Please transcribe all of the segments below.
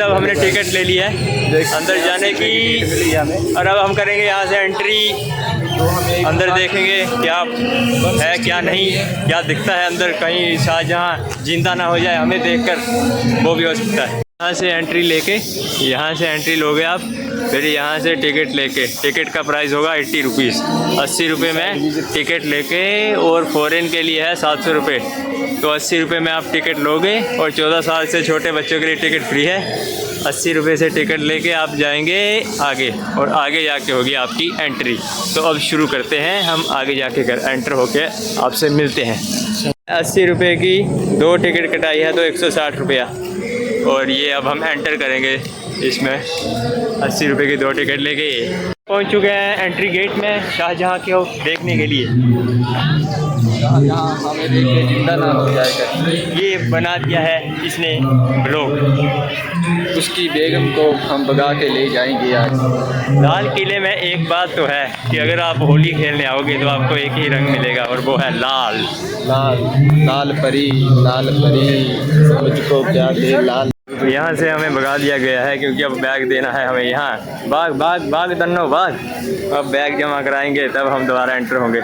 अब हमने टिकट ले लिया है अंदर जाने की और अब हम करेंगे यहाँ से एंट्री। अंदर देखेंगे क्या है क्या नहीं, क्या दिखता है अंदर, कहीं शाहजहाँ जिंदा ना हो जाए हमें देखकर, वो भी हो सकता है। यहाँ से एंट्री लेके, यहाँ से एंट्री लोगे आप, फिर यहाँ से टिकट लेके, टिकट का प्राइस होगा 80 रुपीज़, 80 रुपये में टिकट लेके, और फ़ॉरेन के लिए है 700 रुपये। तो 80 रुपये में आप टिकट लोगे और 14 साल से छोटे बच्चों के लिए टिकट फ्री है। 80 रुपये से टिकट लेके आप जाएंगे आगे, और आगे जाके होगी आपकी एंट्री। तो अब शुरू करते हैं, हम आगे जाके एंटर होके आपसे मिलते हैं। 80 रुपये की 2 टिकट कटाई है तो 160 रुपया, और ये अब हम एंटर करेंगे इसमें। 80 रुपये की 2 टिकट लेके पहुंच चुके हैं एंट्री गेट में शाहजहाँ को देखने के लिए। यहाँ हमें देख के जिंदा ना हो जाएगा, ये बना दिया है इसने ब्लॉग। उसकी बेगम को हम भगा के ले जाएंगे आज। लाल किले में एक बात तो है कि अगर आप होली खेलने आओगे तो आपको एक ही रंग मिलेगा, और वो है लाल। लाल लाल परी मुझको प्यार दे लाल। यहाँ से हमें भगा दिया गया है क्योंकि अब बैग देना है हमें यहाँ। बाग दन्नो बाग। अब बैग जमा कराएंगे तब हम दोबारा एंटर होंगे।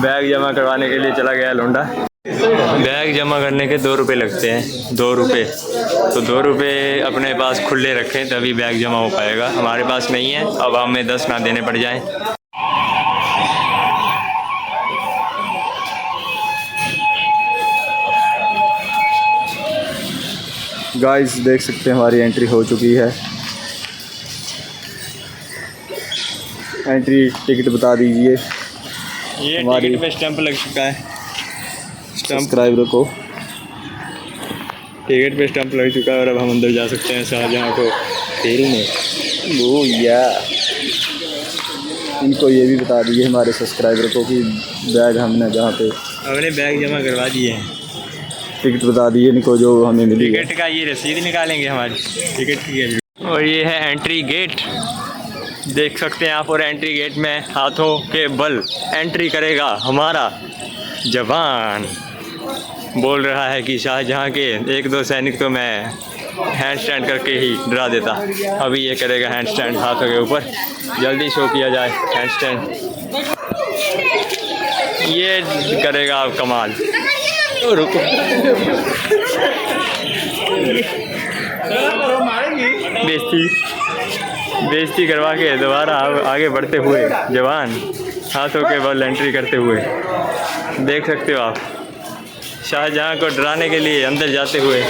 बैग जमा करवाने के लिए चला गया लौंडा। बैग जमा करने के 2 रुपये लगते हैं, 2 रुपये। तो 2 रुपये अपने पास खुले रखें तभी बैग जमा हो पाएगा, हमारे पास नहीं है। अब हमें 10 ना देने पड़ जाएं। गाइस देख सकते हैं हमारी एंट्री हो चुकी है। एंट्री टिकट बता दीजिए। ये टिकट पे स्टैंप लग चुका है, सब्सक्राइबर को टिकट पे स्टैंप लग चुका है, और अब हम अंदर जा सकते हैं शाहजहाँ को खेलने। वो या इनको ये भी बता दीजिए हमारे सब्सक्राइबर को कि बैग हमने जहाँ पे हमने बैग जमा करवा दिए हैं। टिकट बता दिए इनको जो हमें मिली। टिकट का ये रसीद निकालेंगे हमारी टिकट की। और ये है एंट्री गेट, देख सकते हैं आप। और एंट्री गेट में हाथों के बल एंट्री करेगा हमारा जवान। बोल रहा है कि शाहजहाँ के 1-2 सैनिक तो मैं हैंड स्टैंड करके ही डरा देता। अभी ये करेगा हैंड स्टैंड हाथों के ऊपर, जल्दी शो किया जाए हैंड स्टैंड। ये करेगा अब कमाल। तो रुको, बेइज्जती करवा के दोबारा आगे बढ़ते हुए जवान हाथों के बल एंट्री करते हुए देख सकते हो आप शाहजहाँ को डराने के लिए अंदर जाते हुए।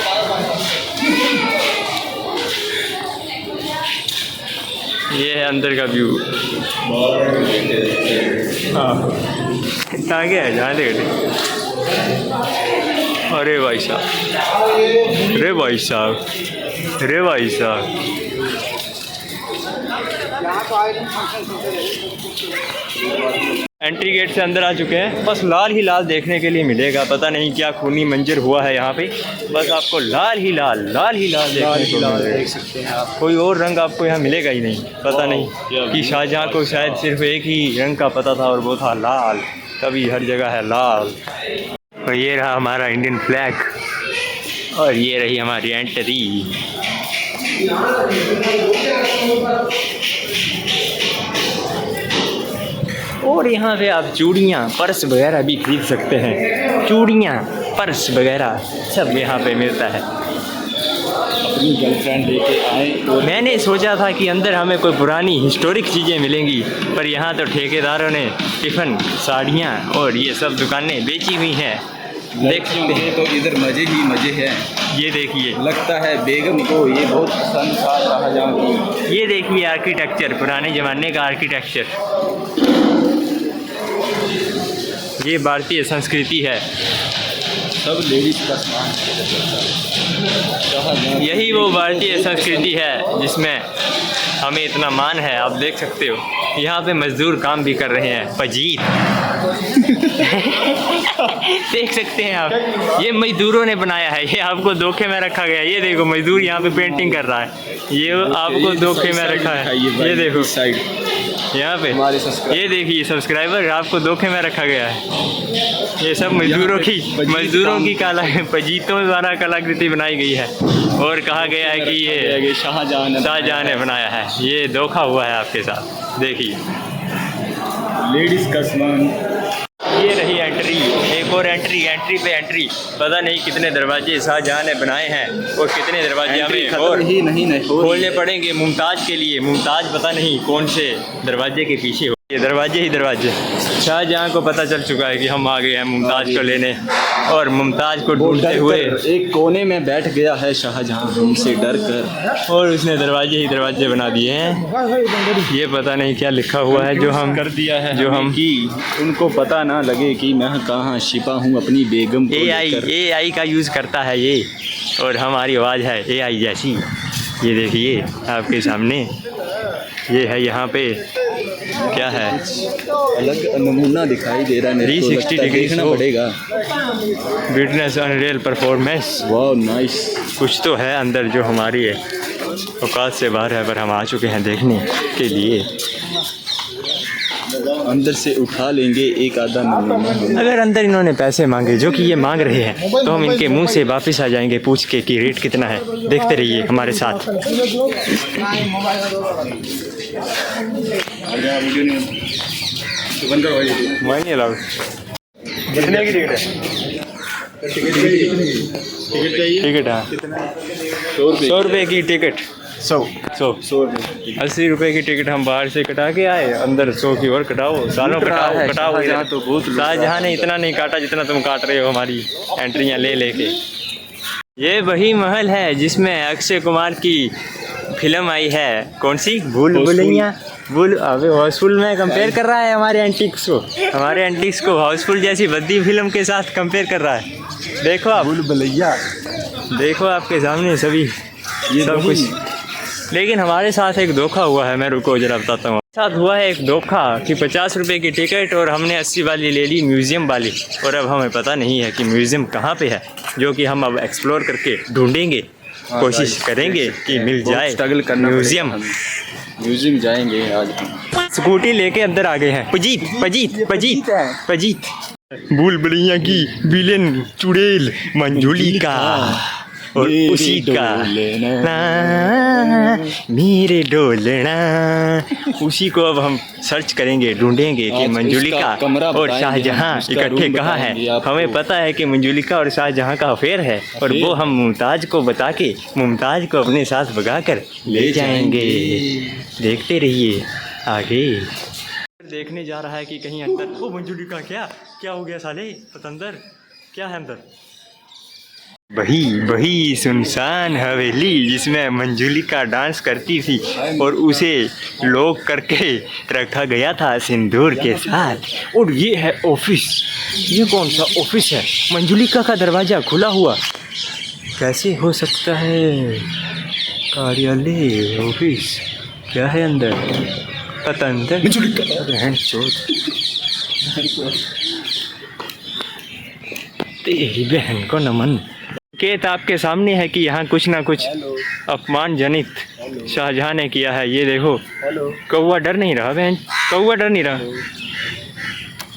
ये है अंदर का व्यू। हाँ कितना आगे है जहाँ देख। अरे भाई साहब, रे भाई साहब, रे भाई साहब। एंट्री गेट से अंदर आ चुके हैं। बस लाल ही लाल देखने के लिए मिलेगा, पता नहीं क्या खूनी मंजर हुआ है यहाँ पे। बस आपको लाल ही लाल देखने को मिलेगा। देख सकते हैं आप। कोई और रंग आपको यहाँ मिलेगा ही नहीं। पता नहीं कि शाहजहाँ को शायद सिर्फ एक ही रंग का पता था और वो था लाल, तभी हर जगह है लाल। और ये रहा हमारा इंडियन फ्लैग, और ये रही हमारी एंट्री। और यहाँ पे आप चूड़ियाँ, पर्स वगैरह भी खरीद सकते हैं। चूड़ियाँ, पर्स वगैरह सब यहाँ पे मिलता है। अपनी गर्लफ्रेंड लेके आए तो मैंने सोचा था कि अंदर हमें कोई पुरानी हिस्टोरिक चीज़ें मिलेंगी, पर यहाँ तो ठेकेदारों ने टिफ़िन, साड़ियाँ और ये सब दुकानें बेची हुई हैं। देख सकते हैं तो इधर मज़े ही मज़े हैं। ये देखिए, लगता है बेगम को ये बहुत पसंद था शाहजहाँ की। ये देखिए आर्किटेक्चर, पुराने ज़माने का आर्किटेक्चर। ये भारतीय संस्कृति है। सब लेडीज का सामान। यही वो भारतीय संस्कृति है जिसमें हमें इतना मान है। आप देख सकते हो यहाँ पे मजदूर काम भी कर रहे हैं। पजीर देख सकते हैं आप, ये मजदूरों ने बनाया है, ये आपको धोखे में रखा गया है। ये देखो मजदूर यहाँ पे पेंटिंग कर रहा है, ये आपको धोखे में रखा है। ये देखो साइड यहाँ पे, हमारे सब्सक्राइबर। ये देखिए सब्सक्राइबर आपको धोखे में रखा गया है। ये सब मजदूरों की कला पजीतों द्वारा कलाकृति बनाई गई है और कहा गया है कि ये शाहजहां ने बनाया है। ये धोखा हुआ है आपके साथ। देखिए लेडीज का सामान। ये रही एंट्री, एक और एंट्री पे एंट्री। पता नहीं कितने दरवाजे शाहजहां ने बनाए हैं और कितने दरवाजे हमें और ही नहीं खोलने पड़ेंगे मुमताज़ के लिए। मुमताज़ पता नहीं कौन से दरवाजे के पीछे हो, ये दरवाजे ही दरवाजे। शाहजहां को पता चल चुका है कि हम आ गए हैं मुमताज़ को लेने, और मुमताज़ को ढूंढते हुए एक कोने में बैठ गया है शाहजहां हमसे डर कर, और उसने दरवाजे ही दरवाजे बना दिए हैं। ये पता नहीं क्या लिखा हुआ है जो हम कर दिया है जो हम कि उनको पता ना लगे कि मैं कहाँ छिपा हूँ अपनी बेगम को लेकर। AI का यूज़ करता है ये, और हमारी आवाज़ है AI जैसी। ये देखिए आपके सामने, ये है यहाँ पे क्या है, अलग नमूना दिखाई दे रहा है। 360 डिग्री देखना पड़ेगा। Witness unreal performance. वाह नाइस। कुछ तो है अंदर जो हमारी है औकात से बाहर है, पर हम आ चुके हैं देखने के लिए। अंदर से उठा लेंगे एक आधा नमूना। अगर अंदर इन्होंने पैसे मांगे जो कि ये मांग रहे हैं, तो हम इनके मुंह से वापस आ जाएंगे पूछ के कि रेट कितना है। देखते रहिए हमारे साथ। नहीं अलाउड। कितने की टिकट है? टिकट हाँ 100 रुपये की टिकट। 100 80 रुपये की टिकट हम बाहर से कटा के आए, अंदर 100 की और कटाओ। सालों कटाओ इधर। तो बहुत शाहजहां ने इतना नहीं काटा जितना तुम काट रहे हो हमारी एंट्रियां ले लेके। ये वही महल है जिसमें अक्षय कुमार की फिल्म आई है, कौन सी, भूल भुलैया। अबे हाउसफुल में कंपेयर कर रहा है हमारे एंटिक्स को हाउसफुल जैसी भद्दी फिल्म के साथ कंपेयर कर रहा है। देखो आप, भूल भुलैया। देखो आपके सामने सभी ये सब कुछ। लेकिन हमारे साथ एक धोखा हुआ है, मैं रुको जरा बताता हूँ। साथ हुआ है एक धोखा कि 50 रुपये की टिकट और हमने 80 वाली ले ली, म्यूज़ियम वाली। और अब हमें पता नहीं है कि म्यूज़ियम कहाँ पे है, जो कि हम अब एक्सप्लोर करके ढूंढेंगे, कोशिश करेंगे कि मिल जाए। स्ट्रगल करना म्यूज़ियम जाएंगे आज हम। स्कूटी लेके अंदर आ गए हैं। पजीत भूल भुलैया की विलेन चुड़ैल मंजुलिका और उसी का मेरे डोलना, उसी को अब हम सर्च करेंगे, ढूंढेंगे कि मंजुलिका और शाहजहां इकट्ठे कहाँ हैं। हमें पता है कि मंजुलिका और शाहजहां का अफेयर है, और वो हम मुमताज़ को बता के मुमताज़ को अपने साथ भगा कर ले जाएंगे। देखते रहिए आगे। देखने जा रहा है कि कहीं अंदर वो मंजुलिका क्या हो गया साले पतंदर, क्या है अंदर? वही सुनसान हवेली जिसमें मंजुलिका डांस करती थी और उसे लॉक करके रखा गया था सिंदूर के साथ। और ये है ऑफिस। ये कौन सा ऑफिस है? मंजुलिका का दरवाज़ा खुला हुआ कैसे हो सकता है? कार्यालय, ऑफिस, क्या है अंदर? पतंदर तेरी बहन को नमन। केत आपके सामने है कि यहाँ कुछ ना कुछ अपमानजनित शाहजहां ने किया है। ये देखो कौवा डर नहीं रहा, बहन कौवा डर नहीं रहा।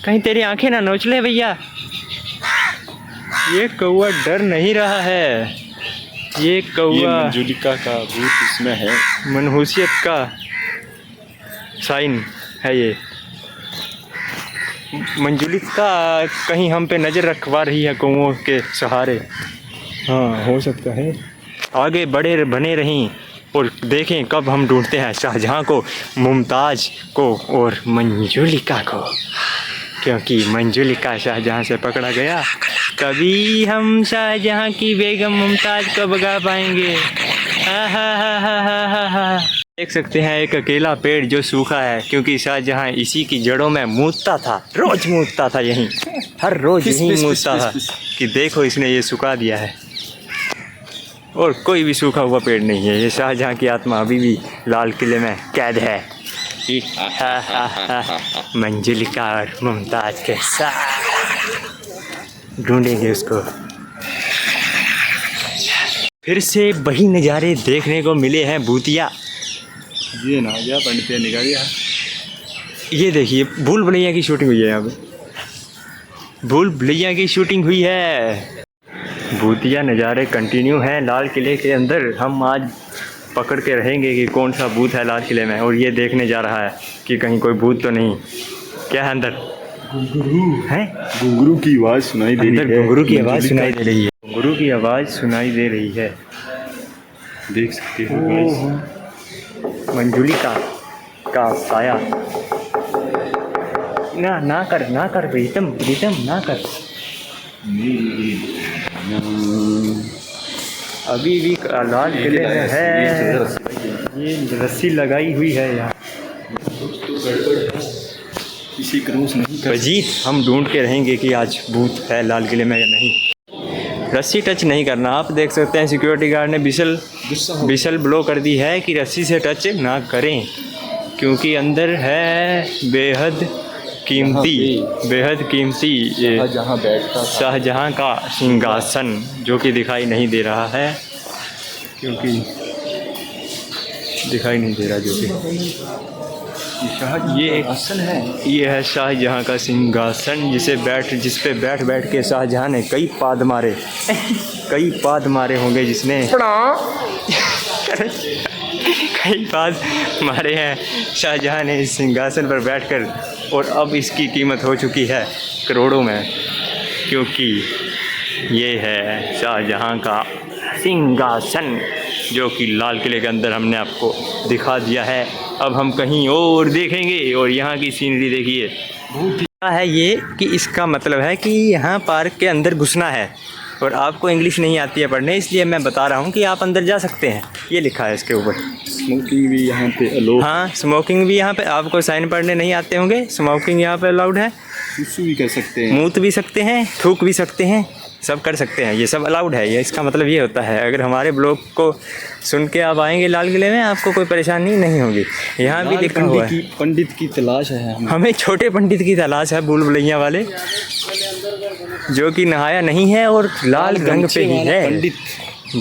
कहीं तेरी आंखें ना नोच ले भैया। ये कौवा डर नहीं रहा है। ये कौवा मंजुलिका का भूत इसमें है, मनहूसियत का साइन है। ये मंजुलिका कहीं हम पे नज़र रखवा रही है कौवों के सहारे। हाँ हो सकता है। आगे बने रहें और देखें कब हम ढूंढते हैं शाहजहां को, मुमताज़ को और मंजुलिका को। क्योंकि मंजुलिका शाहजहां से पकड़ा गया, तभी हम शाहजहां की बेगम मुमताज़ को भगा पाएंगे। हा। देख सकते हैं एक अकेला पेड़ जो सूखा है, क्योंकि शाहजहां इसी की जड़ों में मूतता था, रोज मूतता था यहीं, हर रोज यहीं मूतता था। कि देखो इसने ये सुखा दिया है, और कोई भी सूखा हुआ पेड़ नहीं है। ये शाहजहां की आत्मा अभी भी लाल किले में कैद है। मंजुलिका और मुमताज़ के साथ। ढूंढेंगे उसको। फिर से वही नज़ारे देखने को मिले हैं भूतिया। ये ना गया पंडित निकल गया। ये देखिए भूल भुलैया की शूटिंग हुई है यहाँ पे, भूल भुलैया की शूटिंग हुई है। भूतिया नज़ारे कंटिन्यू हैं लाल किले के अंदर। हम आज पकड़ के रहेंगे कि कौन सा भूत है लाल किले में, और ये देखने जा रहा है कि कहीं कोई भूत तो नहीं। क्या है अंदर? घुंघरू है, घुंघरू की आवाज़ सुनाई दे रही अंदर है। घुंघरू की आवाज़ सुनाई दे रही है। घुंघरू की आवाज़ सुनाई दे रही है, देख सकते हो गाइस। मंजुलिका का साया। ना कर प्रीतम ना कर। अभी भी लाल किले में है, ये रस्सी लगाई हुई है यहाँ। किसी क्रॉस नहीं कर। अजीत हम ढूंढ के रहेंगे कि आज भूत है लाल किले में या नहीं। रस्सी टच नहीं करना। आप देख सकते हैं सिक्योरिटी गार्ड ने विशल ब्लो कर दी है कि रस्सी से टच ना करें, क्योंकि अंदर है बेहद कीमती जहाँ बैठता शाहजहाँ का सिंहासन, जो कि दिखाई नहीं दे रहा है, क्योंकि दिखाई नहीं दे रहा, जो कि ये एक आसन है। ये है शाहजहाँ का सिंहासन, जिस पे बैठ के शाहजहाँ ने कई पाद मारे होंगे, जिसने कई पाद मारे हैं शाहजहाँ ने इस सिंहासन पर बैठकर। और अब इसकी कीमत हो चुकी है करोड़ों में, क्योंकि ये है शाहजहाँ का सिंहासन, जो कि लाल किले के अंदर हमने आपको दिखा दिया है। अब हम कहीं और देखेंगे, और यहाँ की सीनरी देखिए। है ये कि इसका मतलब है कि यहाँ पार्क के अंदर घुसना है, और आपको इंग्लिश नहीं आती है पढ़ने, इसलिए मैं बता रहा हूँ कि आप अंदर जा सकते हैं। ये लिखा है इसके ऊपर। स्मोकिंग भी यहाँ पे अलाउड। हाँ, स्मोकिंग भी यहाँ पे। आपको साइन पढ़ने नहीं आते होंगे, स्मोकिंग यहाँ पे अलाउड है। सुसु भी कर सकते हैं, मूत भी सकते हैं, थूक भी सकते हैं, सब कर सकते हैं, ये सब अलाउड है। ये इसका मतलब ये होता है, अगर हमारे ब्लॉग को सुन के आप आएंगे लाल किले में, आपको कोई परेशानी नहीं होगी। यहाँ भी लिखा हुआ है पंडित की तलाश है हमें छोटे पंडित की तलाश है, भूल भुलैया वाले, जो कि नहाया नहीं है और लाल रंग पे ही है। पंडित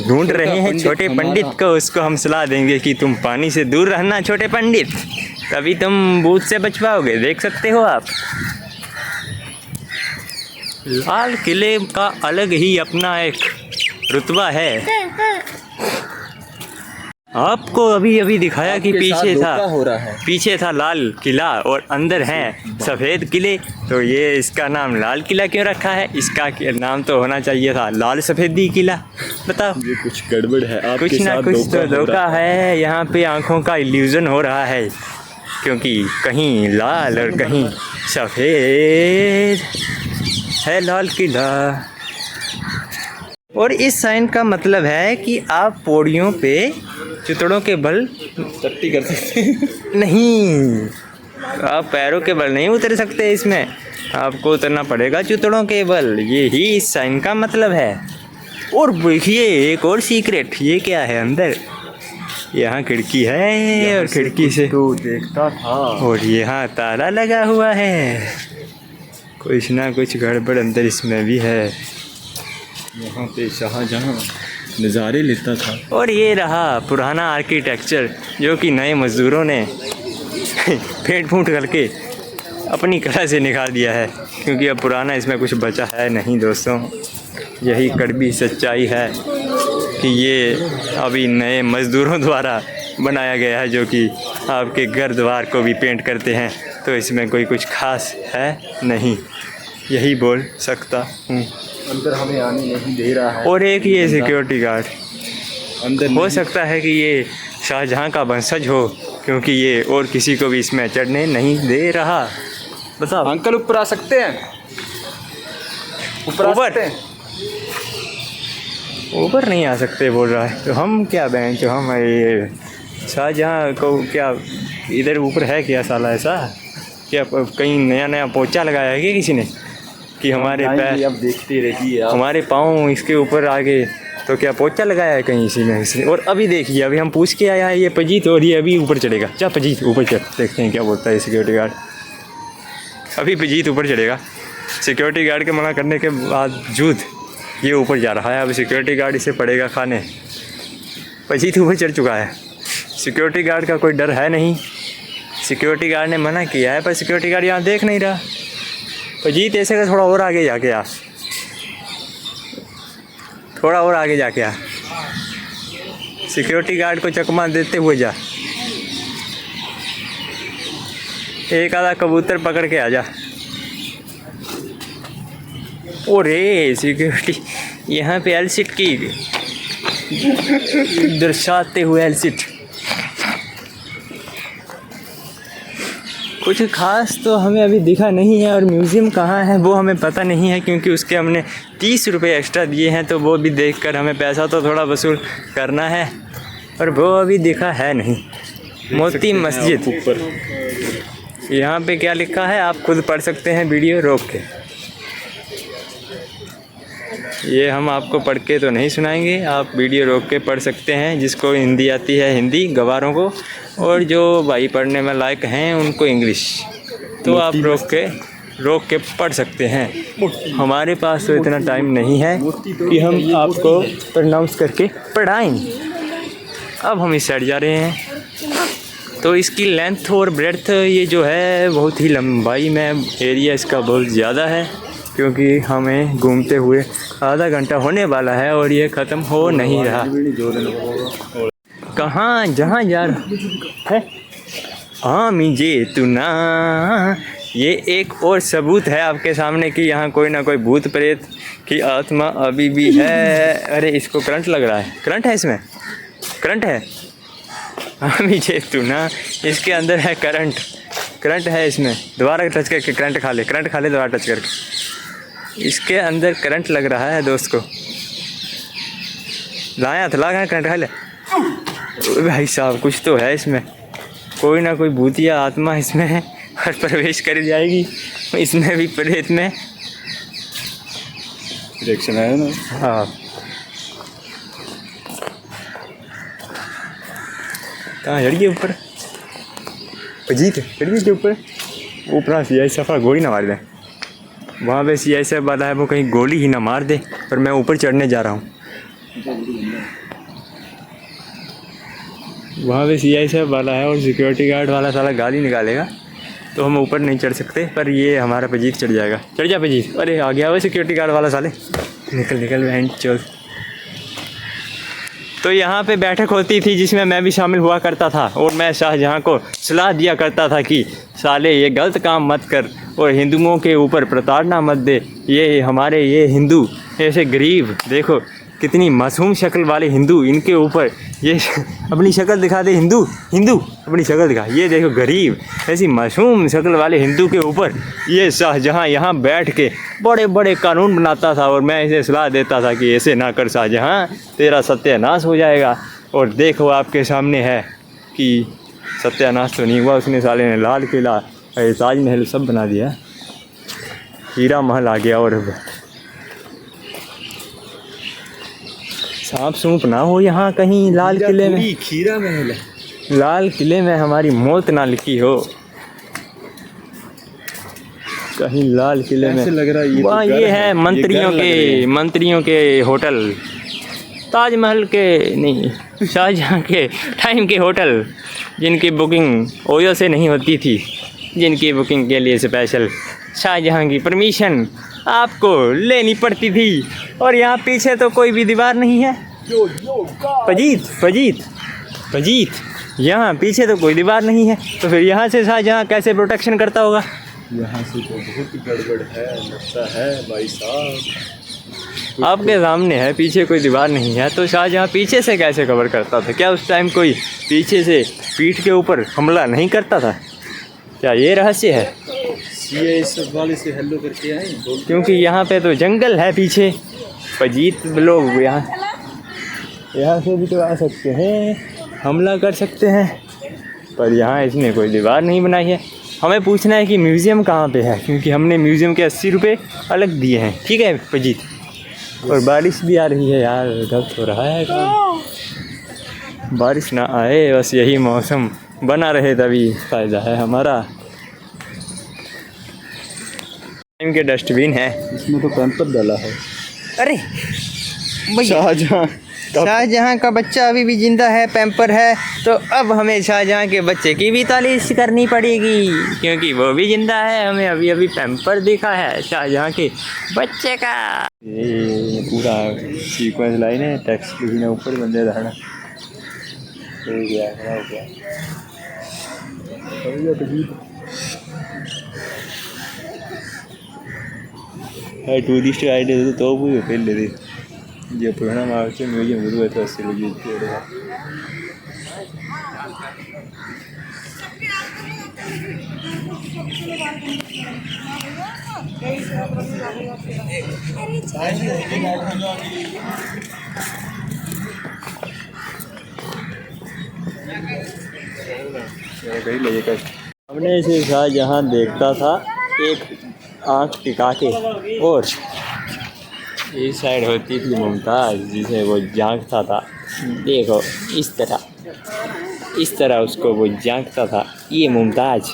ढूंढ रहे हैं छोटे पंडित को। उसको हम सलाह देंगे कि तुम पानी से दूर रहना छोटे पंडित, तभी तुम भूत से बच पाओगे। देख सकते हो आप, लाल किले का अलग ही अपना एक रुतबा है। आपको अभी दिखाया कि पीछे था लाल किला और अंदर हैं सफ़ेद किले, तो ये इसका नाम लाल किला क्यों रखा है? इसका नाम तो होना चाहिए था लाल सफ़ेदी किला। बताओ, ये कुछ गड़बड़ है, आपके कुछ ना साथ कुछ तो धोखा है। यहाँ पे आँखों का इल्यूज़न हो रहा है, क्योंकि कहीं लाल और कहीं सफ़ेद है लाल किला। और इस साइन का मतलब है कि आप पौड़ियों पे चुतड़ों के बल चट्टी कर सकते हैं। नहीं, आप पैरों के बल नहीं उतर सकते इसमें, आपको उतरना पड़ेगा चुतड़ों के बल। ये ही इस साइन का मतलब है। और देखिए एक और सीक्रेट, ये क्या है अंदर? यहाँ खिड़की है, और खिड़की से तो देखता था, और यहाँ ताला लगा हुआ है। कुछ ना कुछ गड़बड़ अंदर इसमें भी है। यहाँ पे शाहजहाँ नज़ारे लेता था। और ये रहा पुराना आर्किटेक्चर, जो कि नए मज़दूरों ने फेंट फूट करके अपनी कला से निकाल दिया है, क्योंकि अब पुराना इसमें कुछ बचा है नहीं दोस्तों। यही कड़वी सच्चाई है कि ये अभी नए मज़दूरों द्वारा बनाया गया है, जो कि आपके घर द्वार को भी पेंट करते हैं, तो इसमें कोई कुछ खास है नहीं, यही बोल सकता हूँ। अंदर हमें आने नहीं दे रहा है। और एक ये सिक्योरिटी गार्ड अंदर हो सकता है कि ये शाहजहाँ का वंशज हो, क्योंकि ये और किसी को भी इसमें चढ़ने नहीं दे रहा। बताओ अंकल, ऊपर आ सकते हैं? ऊपर नहीं आ सकते बोल रहा है, तो हम क्या बेंच, हम ये शाहजहाँ को क्या इधर ऊपर है क्या साला? ऐसा क्या कहीं नया पोचा लगाया है क्या किसी ने कि हमारे पैर, अब देखते रहिए, हमारे पाँव इसके ऊपर आगे, तो क्या पोचा लगाया है कहीं इसी में इसने? और अभी देखिए, अभी हम पूछ के आया है ये पजीत, और ये अभी ऊपर चढ़ेगा। जा पजीत ऊपर चढ़, देखते हैं क्या बोलता है सिक्योरिटी गार्ड। अभी पजीत ऊपर चढ़ेगा, सिक्योरिटी गार्ड के मना करने के बावजूद ये ऊपर जा रहा है। अब सिक्योरिटी गार्ड इसे पड़ेगा खाने। पजीत ऊपर चढ़ चुका है। सिक्योरिटी गार्ड का कोई डर है नहीं। सिक्योरिटी गार्ड ने मना किया है पर सिक्योरिटी गार्ड यहाँ देख नहीं रहा। पजीत ऐसे का थोड़ा और आगे जाके आ, थोड़ा और आगे जाके आ, सिक्योरिटी गार्ड को चकमा देते हुए जा। एक आधा कबूतर पकड़ के आ जा। ओरे सिक्योरिटी यहाँ पे एलसिट की दर्शाते हुए एलसिट। कुछ खास तो हमें अभी दिखा नहीं है और म्यूज़ियम कहाँ है वो हमें पता नहीं है, क्योंकि उसके हमने 30 रुपये एक्स्ट्रा दिए हैं, तो वो भी देखकर हमें पैसा तो थोड़ा वसूल करना है, और वो अभी दिखा है नहीं। मोती मस्जिद ऊपर यहाँ पे क्या लिखा है आप खुद पढ़ सकते हैं वीडियो रोक के। ये हम आपको पढ़ के तो नहीं सुनाएंगे, आप वीडियो रोक के पढ़ सकते हैं। जिसको हिंदी आती है हिंदी गवारों को, और जो भाई पढ़ने में लायक हैं उनको इंग्लिश, तो आप रोक के पढ़ सकते हैं। हमारे पास तो इतना टाइम नहीं है कि हम आपको प्रोनाउंस करके पढ़ाएं। अब हम इस साइड जा रहे हैं, तो इसकी लेंथ और ब्रेड्थ ये जो है बहुत ही लंबाई में एरिया इसका बहुत ज़्यादा है, क्योंकि हमें घूमते हुए आधा घंटा होने वाला है और ये ख़त्म हो नहीं रहा। कहाँ जहाँ जा रहा है मुझे तुना, ये एक और सबूत है आपके सामने कि यहाँ कोई ना कोई भूत प्रेत की आत्मा अभी भी है। अरे इसको करंट लग रहा है, करंट है इसमें, करंट है। मुझे तुना, इसके अंदर है करंट है इसमें। दोबारा टच करके करंट खा ले दोबारा टच करके। इसके अंदर करंट लग रहा है दोस्त को। लाया तो लगा करंट खा ले। भाई साहब कुछ तो है इसमें, कोई ना कोई भूतिया आत्मा इसमें है और प्रवेश कर जाएगी इसमें भी, प्रेत में। रिएक्शन आया ना। हाँ कहाँ चढ़िए ऊपर, पजीत चढ़िए के ऊपर CI सफ़ा गोली ना मार दे। वहाँ पे CI साहब वाला है, वो कहीं गोली ही ना मार दे। पर मैं ऊपर चढ़ने जा रहा हूँ। वहाँ पे CI साहब वाला है और सिक्योरिटी गार्ड वाला साला गाली निकालेगा, तो हम ऊपर नहीं चढ़ सकते। पर ये हमारा पजीत चढ़ जाएगा। चढ़ जा पजीत। अरे आ गया वो सिक्योरिटी गार्ड वाला साले, निकल बैंड चोर। तो यहाँ पे बैठक होती थी जिसमें मैं भी शामिल हुआ करता था, और मैं शाहजहाँ को सलाह दिया करता था कि साले ये गलत काम मत कर और हिंदुओं के ऊपर प्रताड़ना मत दे। ये हमारे ये हिंदू ऐसे गरीब, देखो कितनी मासूम शक्ल वाले हिंदू, इनके ऊपर ये अपनी शक्ल दिखा दे। हिंदू अपनी शक्ल दिखा। ये देखो गरीब ऐसी मासूम शक्ल वाले हिंदू के ऊपर ये शाहजहाँ यहाँ बैठ के बड़े बड़े कानून बनाता था, और मैं इसे सलाह देता था कि ऐसे ना कर शाहजहाँ, तेरा सत्यानाश हो जाएगा। और देखो आपके सामने है कि सत्यानाश तो नहीं हुआ, उसने साले ने लाल किला, ताजमहल सब बना दिया, हीरा महल आ गया। और सांप सूप ना हो यहाँ कहीं लाल किले में, खीरा महल है। लाल किले में हमारी मौत ना लिखी हो कहीं लाल किले में। लग रहा है वहाँ ये है मंत्रियों के होटल, ताजमहल के नहीं, शाहजहाँ के टाइम के होटल, जिनकी बुकिंग ओयो से नहीं होती थी, जिनकी बुकिंग के लिए स्पेशल शाहजहाँ की परमिशन आपको लेनी पड़ती थी। और यहाँ पीछे तो कोई भी दीवार नहीं है। पजीत यहाँ पीछे तो कोई दीवार नहीं है, तो फिर यहाँ से शाहजहाँ कैसे प्रोटेक्शन करता होगा? यहाँ से तो बहुत गड़बड़ है लगता है भाई साहब। आपके सामने है, पीछे कोई दीवार नहीं है, तो शाहजहाँ पीछे से कैसे कवर करता था? क्या उस टाइम कोई पीछे से पीठ के ऊपर हमला नहीं करता था? क्या ये रहस्य है? CI सब वाले से हेलो करके आए, क्योंकि यहाँ पे तो जंगल है पीछे। पजीत लोग यहाँ से भी तो आ सकते हैं, हमला कर सकते हैं, पर यहाँ इसने कोई दीवार नहीं बनाई है। हमें पूछना है कि म्यूज़ियम कहाँ पे है, क्योंकि हमने म्यूज़ियम के 80 रुपये अलग दिए हैं। ठीक है पजीत? और बारिश भी आ रही है यार, गलत हो रहा है काम। बारिश ना आए, बस यही मौसम बना रहे तभी फ़ायदा है हमारा। इनके डस्टबिन है। इसमें तो पैम्पर डाला है। अरे भैया, शाहजहां का बच्चा अभी भी जिंदा है, पैम्पर है, तो अब हमें शाहजहां के बच्चे की भी तारीफ करनी पड़ेगी क्योंकि वो भी जिंदा है। हमें अभी अभी पैम्पर दिखा है शाहजहां के बच्चे का। ये पूरा सीक्वेंस लाइन है, टेक्स्ट लिखना ऊपर बंदे रहना हो गया, खड़ा हो गया। टूरिस्ट गाइड तो वो पहले दे ये पुराना मार्च म्यूजियम गुरु है तो अस्सी लगी हमने से शाहजहां देखता था एक आँख टिका के, और इस साइड होती थी मुमताज़ जिसे वो झांकता था। देखो इस तरह उसको वो झांकता था। ये मुमताज़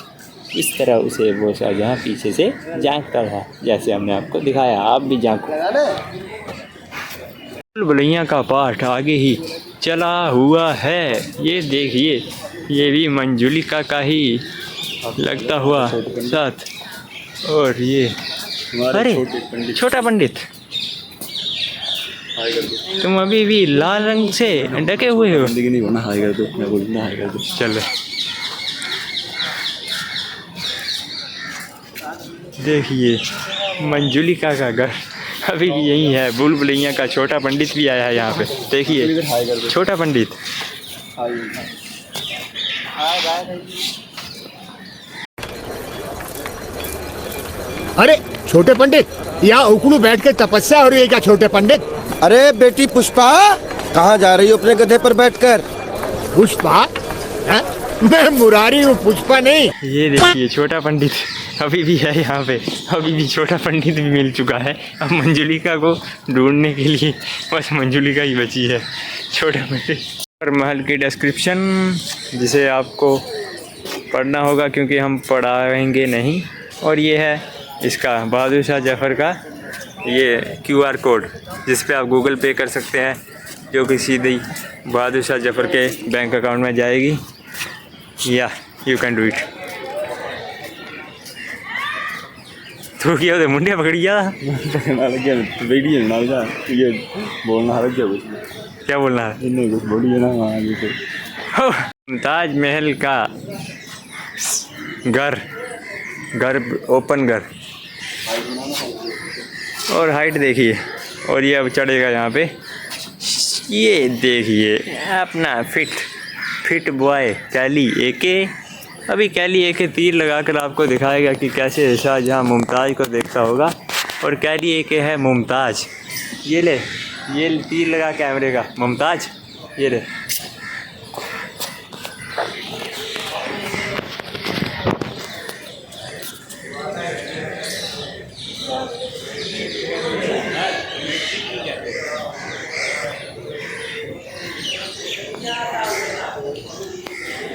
इस तरह उसे वो शाहजहां पीछे से झांकता था, जैसे हमने आपको दिखाया। आप भी झांको। भुलभुलैया का पाठ आगे ही चला हुआ है। ये देखिए, ये भी मंजुलिका का ही लगता हुआ साथ। और ये अरे छोटा पंडित, तुम अभी भी लाल रंग से ढके हुए हो। नहीं होना, हाई कर दो, मैं बोलना हाई कर दो। चल देखिए, मंजुलिका का घर अभी भी यही है। भुलभुलैया का छोटा पंडित भी आया है यहाँ पे। देखिए छोटा पंडित। अरे छोटे पंडित, यहाँ उकड़ू बैठ के तपस्या हो रही है क्या छोटे पंडित? अरे बेटी पुष्पा, कहाँ जा रही हो अपने गधे पर बैठकर? पुष्पा है? मैं मुरारी हूँ, पुष्पा नहीं। ये देखिए छोटा पंडित अभी भी है यहाँ पे। अभी भी छोटा पंडित भी मिल चुका है। अब मंजुलिका को ढूंढने के लिए बस मंजुलिका ही बची है। छोटा पंडित और महल की डिस्क्रिप्शन जिसे आपको पढ़ना होगा क्योंकि हम पढ़ाएंगे नहीं। और ये है इसका बहादुर शाह जफ़र का ये QR कोड जिस पे आप गूगल पे कर सकते हैं, जो कि सीधे बहादुर शाह जफ़र के बैंक अकाउंट में जाएगी। या यू कैन डू इट। तो क्या होता है, मुंडिया पकड़ी जा वीडियो बना जा, ये बोलना है क्या बोलना है? इन्हें कुछ बोलिए ना वहाँ मुमताज महल का घर ओपन घर। और हाइट देखिए। और ये अब चढ़ेगा यहाँ पे। ये देखिए अपना फिट बॉय कैली एके। अभी कैली एके तीर लगाकर आपको दिखाएगा कि कैसे शाहजहां मुमताज़ को देखता होगा। और कैली एके है मुमताज़। ये ले तीर लगा कैमरे का, मुमताज़ ये ले।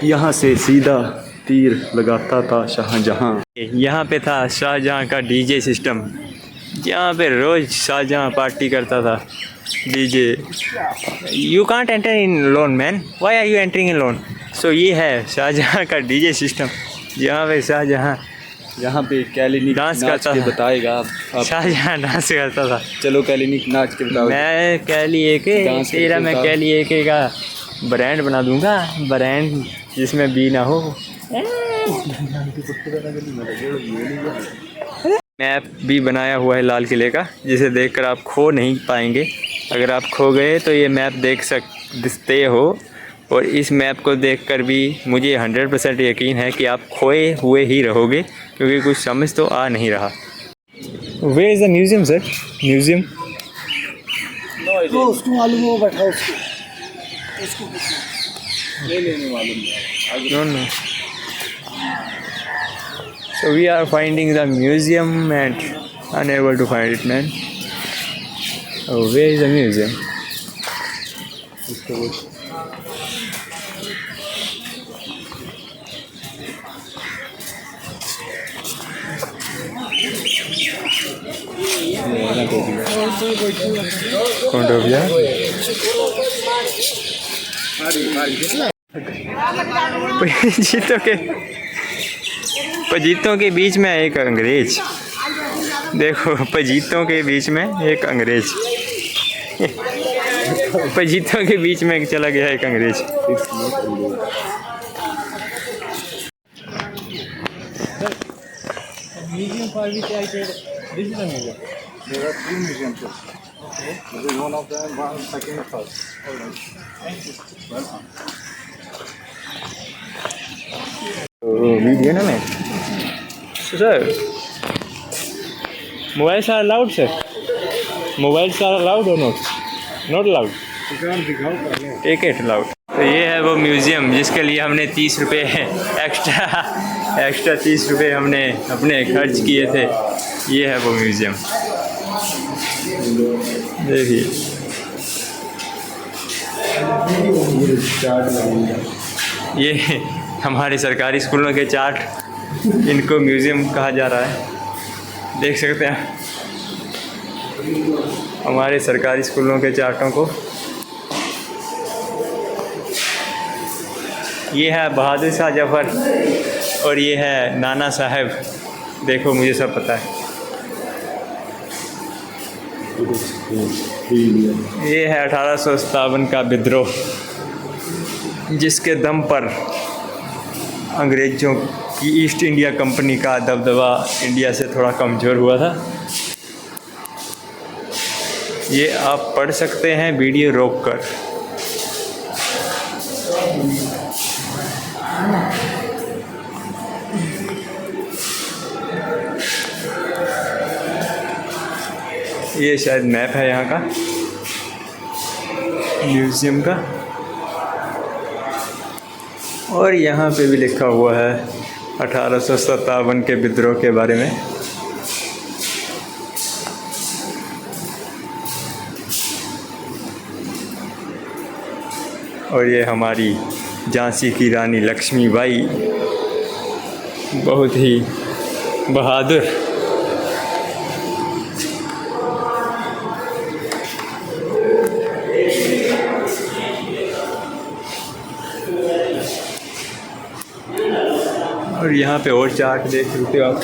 यहाँ से सीधा तीर लगाता था शाहजहां। यहाँ पे था शाहजहां का डीजे सिस्टम, यहाँ पे रोज़ शाहजहां पार्टी करता था। DJ you can't enter in lawn man, why are you entering in lawn. So ये है शाहजहां का डीजे सिस्टम, जहाँ पे शाहजहां यहाँ पे कैलिनी डांस करता था। बताएगा आप शाहजहां डांस करता था। चलो कैलिनी नाच के बताओ। मैं कैली एके तेरा, मैं कैली एके का ब्रांड बना दूंगा, ब्रांड जिसमें बी ना हो। मैप भी बनाया हुआ है लाल किले का, जिसे देखकर आप खो नहीं पाएंगे। अगर आप खो गए तो ये मैप देखते हो। और इस मैप को देखकर भी मुझे 100% यकीन है कि आप खोए हुए ही रहोगे, क्योंकि कुछ समझ तो आ नहीं रहा। Where is the museum sir? Museum तो उसको मालूम हो, बैठा उसको नहीं मालूम। No. So we are finding the museum and unable to find it, man. Oh, where is the museum? कौन टोपिया? पजीतों के बीच में एक अंग्रेज, देखो पजीतों के बीच में एक अंग्रेज, पजीतों के बीच में चला गया एक अंग्रेज। Museum for which I said this is a museum. There are 3 museums. Okay. This is one of them, one second, third. All right. Thank you. Welcome. Video ना मैं sir, mobiles are allowed sir, mobiles are allowed or not allowed? एक एट allowed. तो ये है वो museum जिसके लिए हमने 30 रुपये एक्स्ट्रा 30 रुपये हमने अपने खर्च किए थे। ये है वो म्यूज़ियम, देखिए। ये हमारे सरकारी स्कूलों के चार्ट, इनको म्यूज़ियम कहा जा रहा है, देख सकते हैं हमारे सरकारी स्कूलों के चार्टों को। ये है बहादुर शाह जफ़र और ये है नाना साहब, देखो मुझे सब पता है। ये है 1857 का विद्रोह, जिसके दम पर अंग्रेज़ों की ईस्ट इंडिया कंपनी का दबदबा इंडिया से थोड़ा कमज़ोर हुआ था। ये आप पढ़ सकते हैं वीडियो रोककर। ये शायद मैप है यहाँ का म्यूज़ियम का, और यहाँ पे भी लिखा हुआ है 1857 के विद्रोह के बारे में। और ये हमारी झांसी की रानी लक्ष्मीबाई, बहुत ही बहादुर। और यहाँ पे और चार्ट देख सकते हो आप,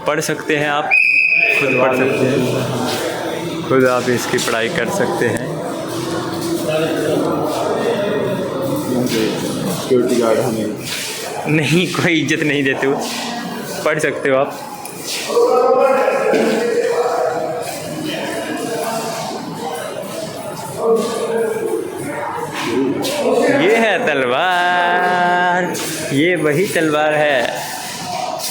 पढ़ सकते हैं आप, खुद पढ़ सकते हैं, खुद आप इसकी पढ़ाई कर सकते हैं। सिक्योरिटी गार्ड हमें नहीं, कोई इज्जत नहीं देते हो, पढ़ सकते हो आप। ये है तलवार, ये वही तलवार है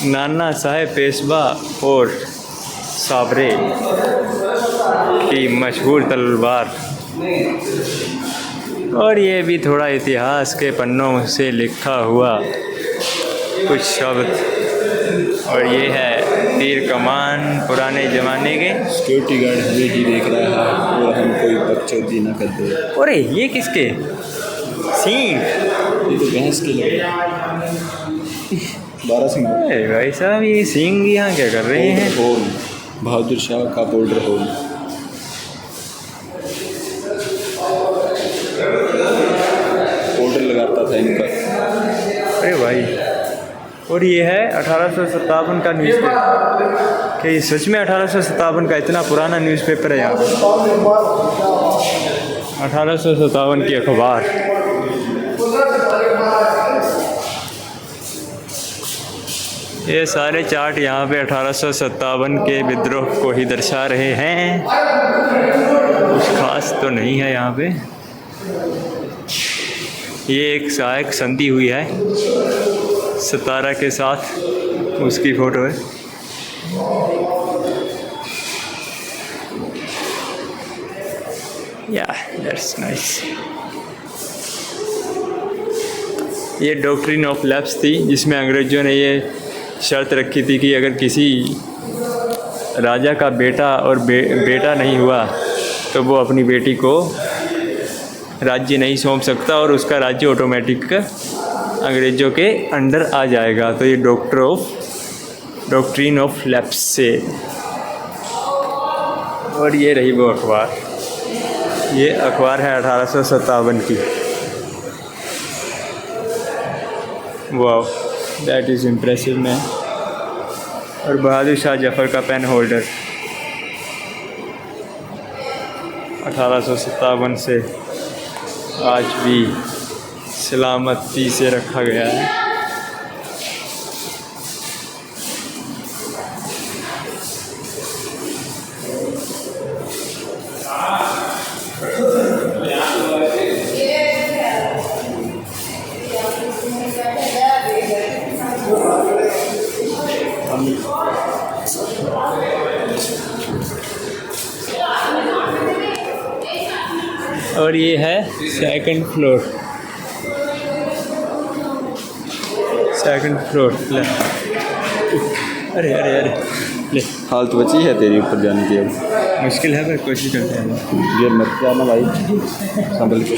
नाना साहेब पेशवा और साबरे की मशहूर तलवार। और ये भी थोड़ा इतिहास के पन्नों से लिखा हुआ कुछ शब्द। और ये है तीर कमान पुराने ज़माने के। सिक्योरिटी गार्ड हमें ही देख रहा है और हम कोई बकचोदी ना कर दे। अरे ये किसके सींग? ये तो भैंस के लगे 12 सिंह। अरे भाई साहब, ये सींग यहाँ क्या कर रहे हैं? होल, बहादुर शाह का बॉर्डर होल। बॉर्डर लगाता था इनका। अरे भाई, और ये है 1857 का न्यूज़पेपर। क्या ये सच में 1857 का इतना पुराना न्यूज़पेपर है यहाँ पर? 1857 की अखबार। ये सारे चार्ट यहाँ पे 1857 के विद्रोह को ही दर्शा रहे हैं, कुछ खास तो नहीं है यहाँ पे। ये एक सहायक संधि हुई है सतारा के साथ, उसकी फ़ोटो है। या दैट्स नाइस। ये डॉक्ट्रिन ऑफ लैप्स थी, जिसमें अंग्रेज़ों ने ये शर्त रखी थी कि अगर किसी राजा का बेटा और बेटा नहीं हुआ तो वो अपनी बेटी को राज्य नहीं सौंप सकता और उसका राज्य ऑटोमेटिक अंग्रेज़ों के अंडर आ जाएगा। तो ये डॉक्ट्रिन ऑफ डॉक्ट्रिन ऑफ लेप्से। और ये रही वो अखबार, ये अखबार है 1857 की। वाह, दैट इज़ इम्प्रेसिव मैन। और बहादुर शाह जफ़र का पेन होल्डर 1857 से आज भी सलामती से रखा गया है। और ये है सेकंड फ्लोर, ले। अरे अरे अरे ले, हालत बची है तेरी ऊपर जाने की। अब मुश्किल है पर कोशिश करते हैं। ये मत जाना भाई, संभल के।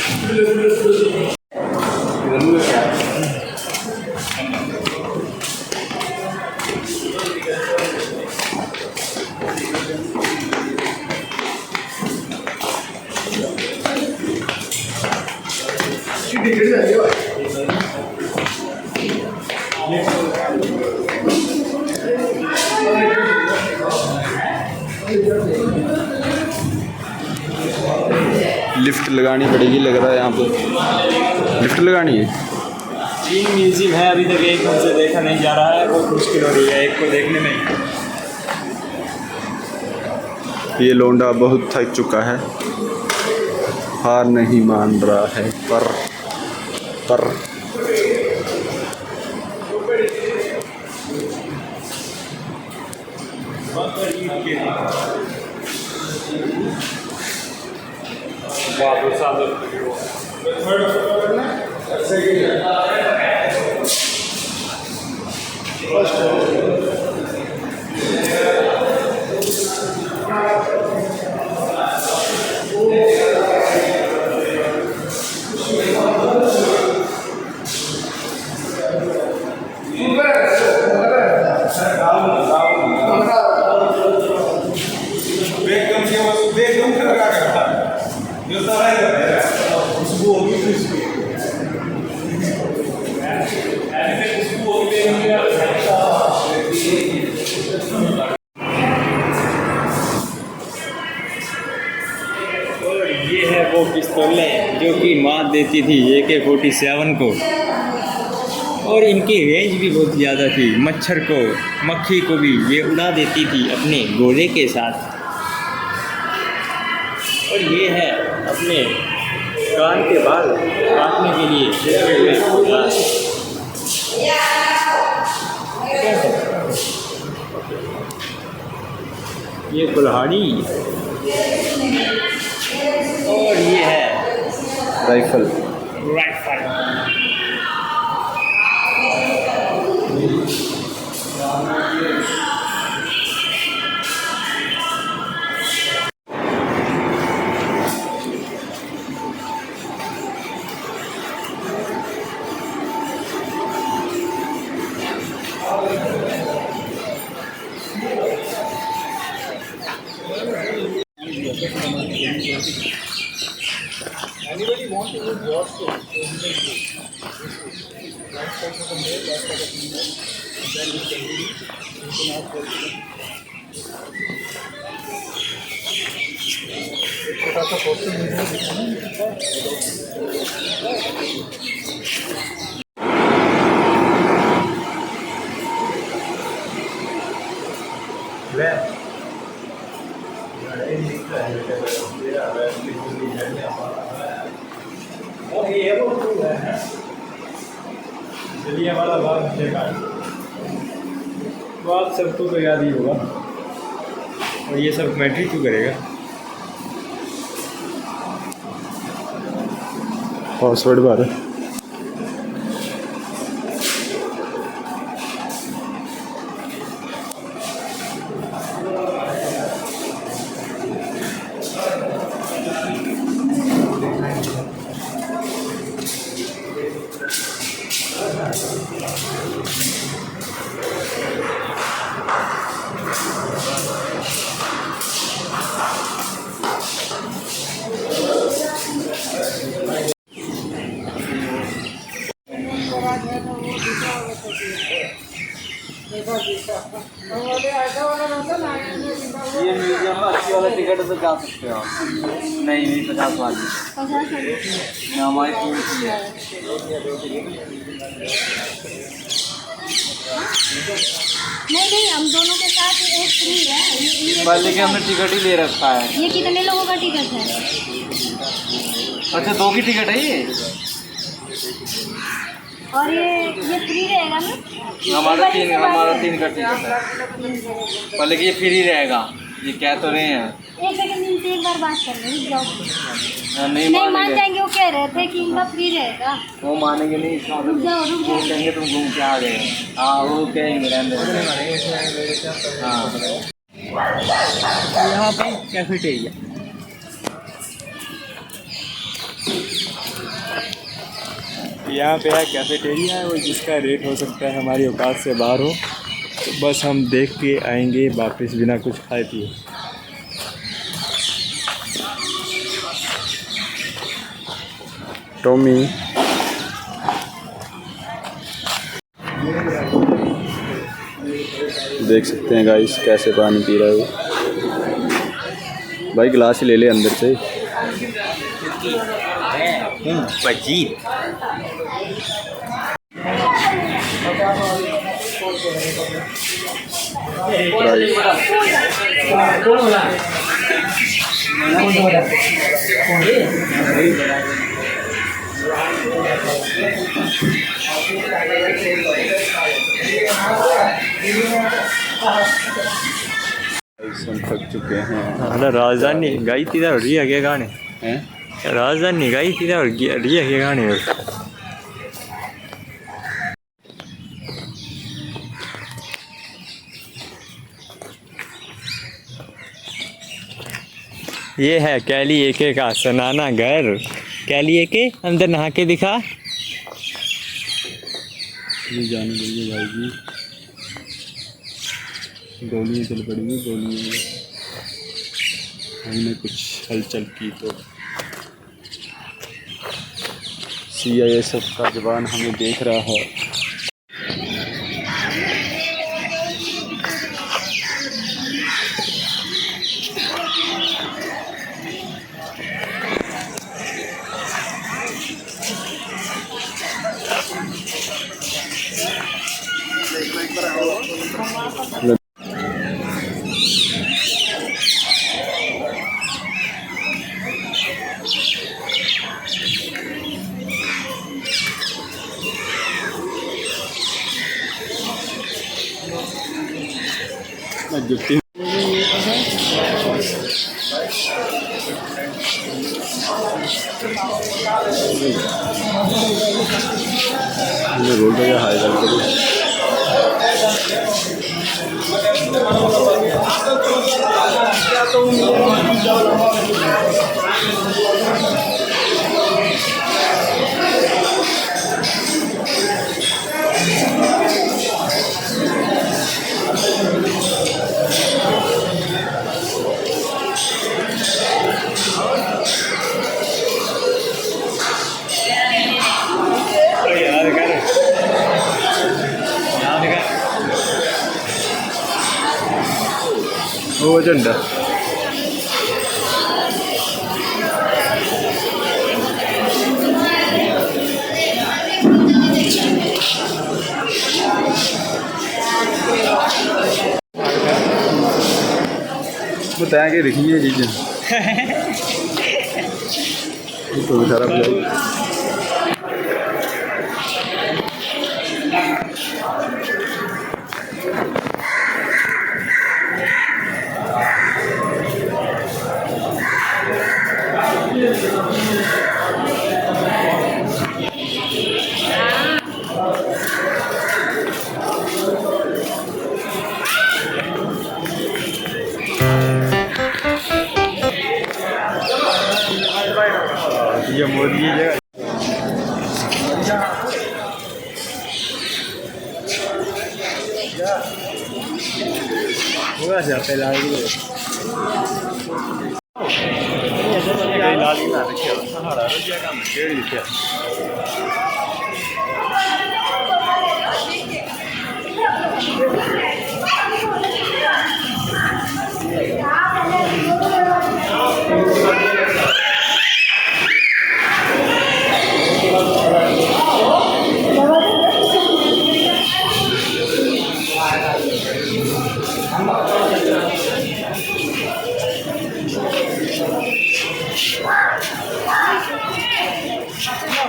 लिफ्ट लगानी पड़ेगी लग रहा है, यहाँ पे लिफ्ट लगानी है। 3 म्यूजियम है, अभी तक एक हमसे देखा नहीं जा रहा है, बहुत मुश्किल हो रही है एक को देखने में। ये लोंडा बहुत थक चुका है, हार नहीं मान रहा है, पर ये है वो पिस्तौलें जो कि मात देती थी AK-47 को, और इनकी रेंज भी बहुत ज़्यादा थी। मच्छर को, मक्खी को भी ये उड़ा देती थी अपने गोले के साथ। और ये है अपने कान के बाल काटने के लिए ये कुल्हाड़ी, और ये है rifle. Anybody want to use your stove? Right side of the male, left side of the female. Then you can do it. You can ask questions. एक छोटा सा पोस्टर वीडियो दिखाना। चलिए वाला भाग देखा तो आप सबको तो याद ही होगा, और ये सब कमेंट्री क्यों करेगा। पासवर्ड बार ये म्यूजियम में अच्छी वाला टिकट है तो जा सकते हो आप। नहीं नहीं 50 वाली हमारी टीम की है। नहीं हम दोनों के साथ एक फ्री है पहले के हमने टिकट ही ले रखा है। ये कितने लोगों का टिकट है? अच्छा 2 की टिकट है ये? और ये फ्री रहेगा ना? हमारा 3 का टिकट है। पहले कि ये फ्री रहेगा, ये कह तो रहे हैं। एक सेकंड इनसे एक बार बात कर रहे जाओ। नहीं मान मानेंगे। जाएंगे, वो कह रहे थे कि इनका फ्री रहेगा। वो मानेंगे नहीं, रुक जाओ वो कहेंगे तुम घूम के आ गए। हाँ वो कहेंगे रहने दो। हाँ यहाँ पे कैफेटेरिया, यहाँ पे है कैफेटेरिया है, वो जिसका रेट हो सकता है हमारी औकात से बाहर हो, तो बस हम देख के आएंगे वापस बिना कुछ खाए पिए। टॉमी देख सकते हैं गाइस कैसे पानी पी रहा है वो। भाई गिलास ही ले ले अंदर से। पजी हम थक चुके हैं। राजधानी गाई थी और रिया के गाने हैं। राजधानी गाई थी और रिया के गाने। ये है कैली एके का सनाना घर। कैली एके अंदर नहा के दिखा। ये जाने देंगे भाई जी, गोलियाँ चल पड़ेंगी। गोलियाँ हमने कुछ हलचल की तो CISF का जवान हमें देख रहा है। जुट्टी रोड पे हाई वो झंडा बताया कि देखिए चीज़ें तो सारा ये मोदी जगह होगा जाते लाल लाली ना रखियो सहारा रोजिया का केड़ी लिखिया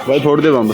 भाई फोड़ दे बम।